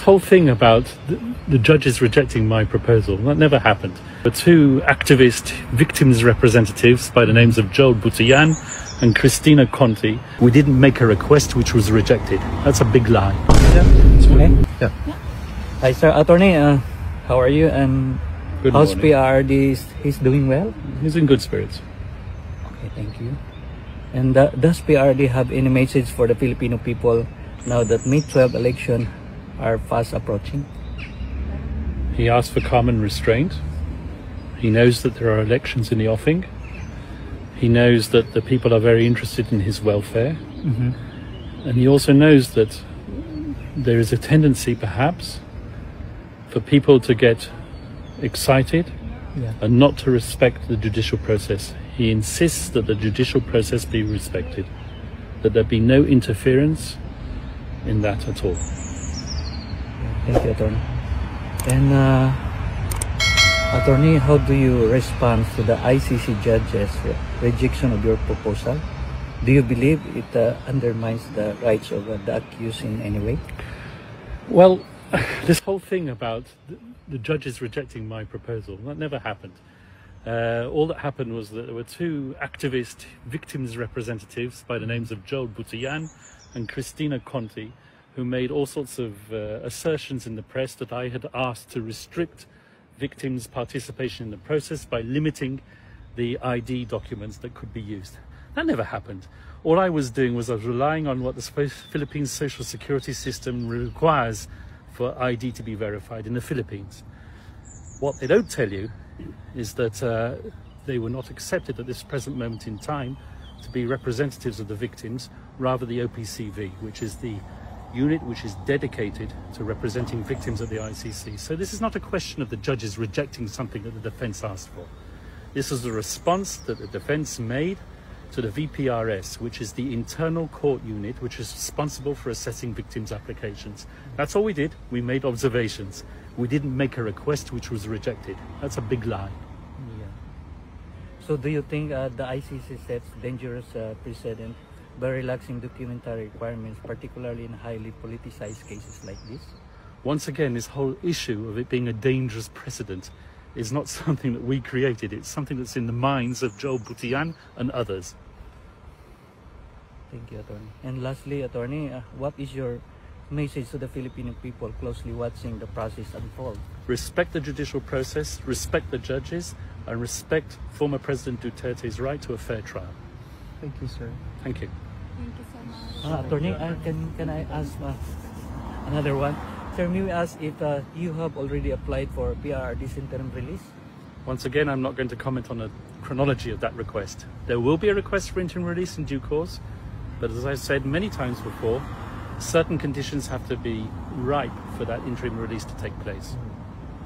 whole thing about the judges rejecting my proposal, that never happened. The two activist victims representatives by the names of Joel Butian and Cristina Conti, we didn't make a request which was rejected. That's a big lie. Okay. Yeah. Hi, sir. Attorney, how are you? And Good how's morning. PRD? He's doing well? He's in good spirits. Okay, thank you. And does PRD have any message for the Filipino people now that May 12 election are fast approaching? He asked for calm and restraint. He knows that there are elections in the offing. He knows that the people are very interested in his welfare. And he also knows that there is a tendency, perhaps, for people to get excited and not to respect the judicial process. He insists that the judicial process be respected, that there be no interference in that at all. Thank you, Attorney. And Attorney, how do you respond to the ICC judge's rejection of your proposal? Do you believe it undermines the rights of the accused in any way? Well, this whole thing about the judges rejecting my proposal, that never happened. All that happened was that there were two activist victims representatives by the names of Joel Butian and Cristina Conti, who made all sorts of assertions in the press that I had asked to restrict victims' participation in the process by limiting the ID documents that could be used. That never happened. All I was doing was I was relying on what the Philippines social security system requires for ID to be verified in the Philippines. What they don't tell you is that they were not accepted at this present moment in time to be representatives of the victims, rather the OPCV, which is the unit which is dedicated to representing victims at the ICC. So this is not a question of the judges rejecting something that the defense asked for. This is the response that the defense made to the VPRS, which is the internal court unit which is responsible for assessing victims' applications. That's all we did. We made observations. We didn't make a request which was rejected. That's a big lie. Yeah. So do you think the ICC sets dangerous precedent by relaxing documentary requirements, particularly in highly politicized cases like this? Once again, this whole issue of it being a dangerous precedent is not something that we created. It's something that's in the minds of Joel Butian and others. Thank you, Attorney. And lastly, Attorney, what is your message to the Filipino people closely watching the process unfold? Respect the judicial process, respect the judges, and respect former President Duterte's right to a fair trial. Thank you, sir. Thank you. Thank you so much. Attorney, can I ask another one? Sir, may we ask if you have already applied for PRRD's interim release? Once again, I'm not going to comment on the chronology of that request. There will be a request for interim release in due course, but as I've said many times before, certain conditions have to be ripe for that interim release to take place.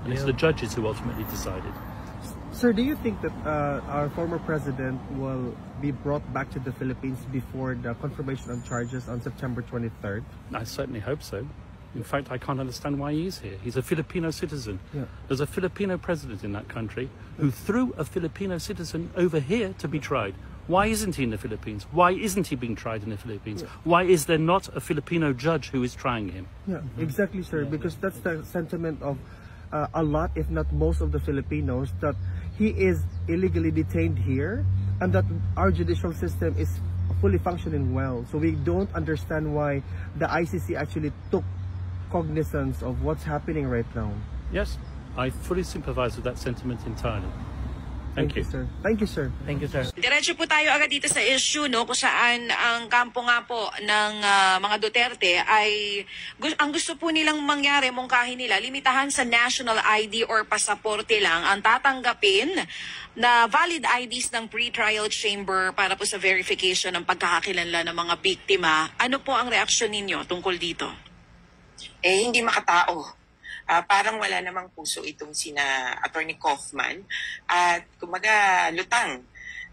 And it's the judges who ultimately decided. Sir, do you think that our former president will be brought back to the Philippines before the confirmation of charges on September 23rd? I certainly hope so. In fact, I can't understand why he is here. He's a Filipino citizen. Yeah. There's a Filipino president in that country who threw a Filipino citizen over here to be tried. Why isn't he in the Philippines? Why isn't he being tried in the Philippines? Why is there not a Filipino judge who is trying him? Yeah, exactly, sir. Because that's the sentiment of a lot, if not most of the Filipinos, that he is illegally detained here and that our judicial system is fully functioning well. So we don't understand why the ICC actually took cognizance of what's happening right now. Yes, I fully sympathize with that sentiment entirely. Thank you. Sir. Thank you, sir. Thank you, sir. Diretso po tayo agad dito sa issue, no, kung saan ang kampo nga po ng mga Duterte ay ang gusto po nilang mangyari, mungkahin nila, limitahan sa national ID or pasaporte lang ang tatanggapin na valid IDs ng pre-trial chamber para po sa verification ng pagkakakilanlan ng mga biktima. Ano po ang reaksyon ninyo tungkol dito? Hindi makatao. Parang wala namang puso itong sina Attorney Kaufman at kumaga lutang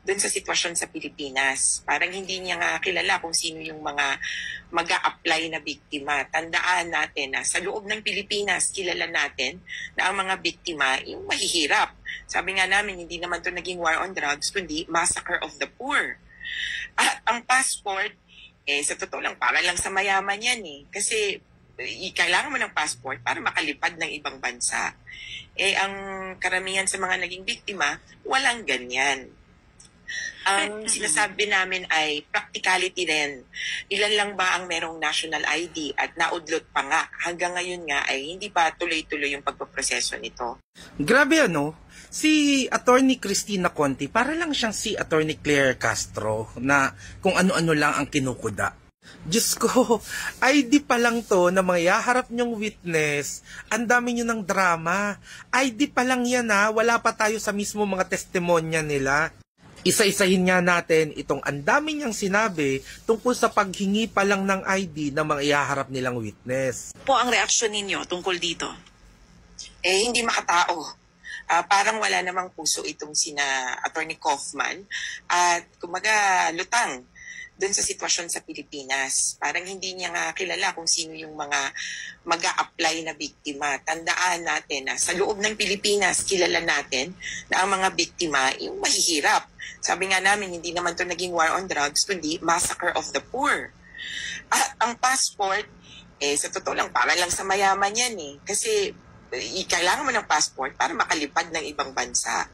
dun sa sitwasyon sa Pilipinas. Parang hindi niya nga kilala kung sino yung mga mag-a-apply na biktima. Tandaan natin na sa loob ng Pilipinas, kilala natin na ang mga biktima yung mahihirap. Sabi nga namin, hindi naman to naging war on drugs, kundi massacre of the poor. At ang passport, sa totoo lang, para lang sa mayaman yan eh. Kasi kailangan mo ng passport para makalipad ng ibang bansa. Ang karamihan sa mga naging biktima, walang ganyan. Ang sinasabi namin ay practicality din. Ilan lang ba ang merong national ID at naudlot pa nga. Hanggang ngayon nga ay hindi pa tuloy-tuloy yung pagpaproseso nito. Grabe si Attorney Cristina Conti, para lang siyang si Attorney Claire Castro na kung ano-ano lang ang kinukuda. Diyos ko, ID pa lang to na mga harap nyong witness, ang dami nyo ng drama. ID pa lang yan wala pa tayo sa mismo mga testimonya nila. Isa-isahin nga natin itong ang dami niyang sinabi tungkol sa paghingi pa lang ng ID ng mga ihaharap nilang witness. Po ang reaksyon ninyo tungkol dito? Hindi makatao. Parang wala namang puso itong sina Attorney Kaufman at kumaga lutang doon sa sitwasyon sa Pilipinas. Parang hindi niya nga kilala kung sino yung mga mag-a-apply na biktima. Tandaan natin na sa loob ng Pilipinas, kilala natin na ang mga biktima yung mahihirap. Sabi nga namin, hindi naman to naging war on drugs, kundi massacre of the poor. At ang passport, sa totoo lang, para lang sa mayaman yan Kasi kailangan mo ng passport para makalipad ng ibang bansa.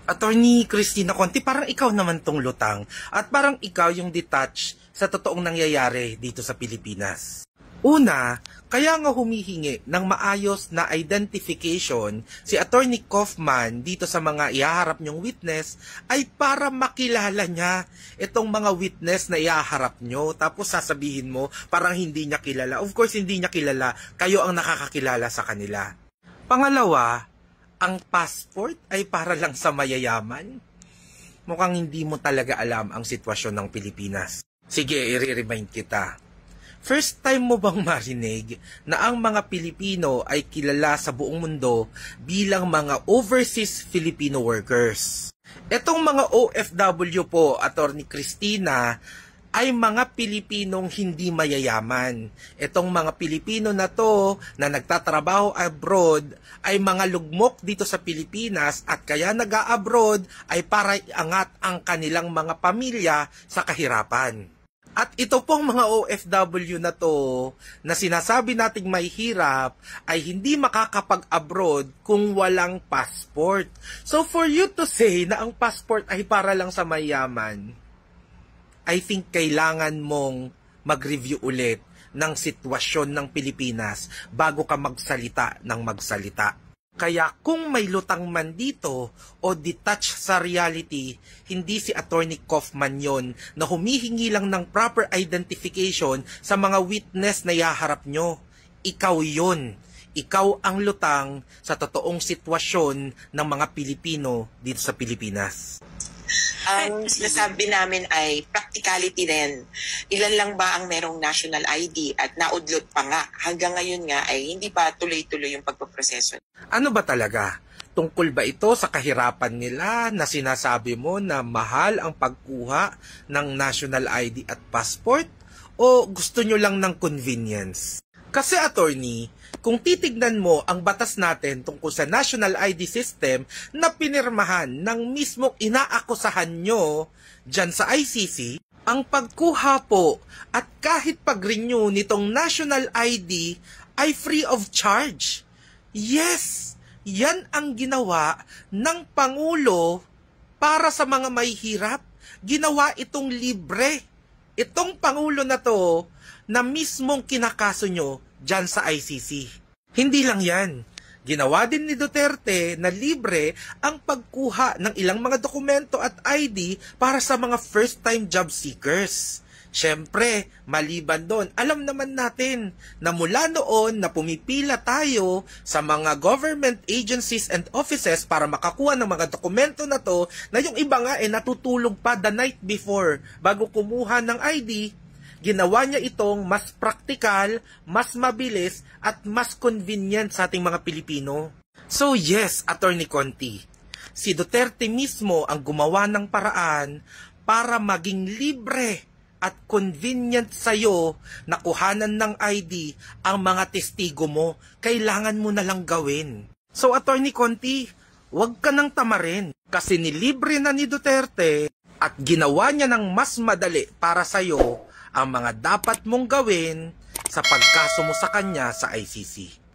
Attorney Cristina Conti, parang ikaw naman tong lutang at parang ikaw yung detached sa totoong nangyayari dito sa Pilipinas. Una, kaya nga humihingi ng maayos na identification si Attorney Kaufman dito sa mga ihaharap niyong witness ay para makilala niya itong mga witness na ihaharap niyo. Tapos sasabihin mo parang hindi niya kilala. Of course, hindi niya kilala. Kayo ang nakakakilala sa kanila. Pangalawa, ang passport ay para lang sa mayayaman? Mukhang hindi mo talaga alam ang sitwasyon ng Pilipinas. Sige, i-remind kita. First time mo bang marinig na ang mga Pilipino ay kilala sa buong mundo bilang mga overseas Filipino workers? Etong mga OFW po, Attorney Cristina, ay mga Pilipinong hindi mayayaman. Itong mga Pilipino na to na nagtatrabaho abroad ay mga lugmok dito sa Pilipinas at kaya nag-a-abroad ay para iangat ang kanilang mga pamilya sa kahirapan. At ito pong mga OFW na to na sinasabi nating may hirap ay hindi makakapag-abroad kung walang passport. So for you to say na ang passport ay para lang sa mayaman, I think kailangan mong mag-review ulit ng sitwasyon ng Pilipinas bago ka magsalita ng magsalita. Kaya kung may lutang man dito o detached sa reality, hindi si Attorney Kaufman yon na humihingi lang ng proper identification sa mga witness na ihaharap nyo. Ikaw yon. Ikaw ang lutang sa totoong sitwasyon ng mga Pilipino dito sa Pilipinas. Ang sinasabi namin ay practicality din. Ilan lang ba ang merong national ID at naudlot pa nga. Hanggang ngayon nga ay hindi pa tuloy-tuloy yung pagpaproseso. Ano ba talaga? Tungkol ba ito sa kahirapan nila na sinasabi mo na mahal ang pagkuha ng national ID at passport? O gusto nyo lang ng convenience? Kasi attorney, kung titignan mo ang batas natin tungkol sa national ID system na pinirmahan ng mismong inaakusahan nyo dyan sa ICC, ang pagkuha po at kahit pag-renew nitong national ID ay free of charge. Yes, yan ang ginawa ng Pangulo para sa mga may hirap. Ginawa itong libre. Itong Pangulo na to na mismong kinakaso nyo dyan sa ICC. Hindi lang yan. Ginawa din ni Duterte na libre ang pagkuha ng ilang mga dokumento at ID para sa mga first-time job seekers. Siyempre, maliban doon, alam naman natin na mula noon na pumipila tayo sa mga government agencies and offices para makakuha ng mga dokumento na to, na yung iba nga natutulog pa the night before bago kumuha ng ID, ginawa niya itong mas praktikal, mas mabilis, at mas convenient sa ating mga Pilipino. So yes, Attorney Conti, si Duterte mismo ang gumawa ng paraan para maging libre at convenient sa'yo na kuhanan ng ID ang mga testigo mo. Kailangan mo na lang gawin. So Attorney Conti, huwag ka nang tamarin kasi nilibre na ni Duterte at ginawa niya ng mas madali para sa'yo ang mga dapat mong gawin sa pagkaso mo sa kanya sa ICC.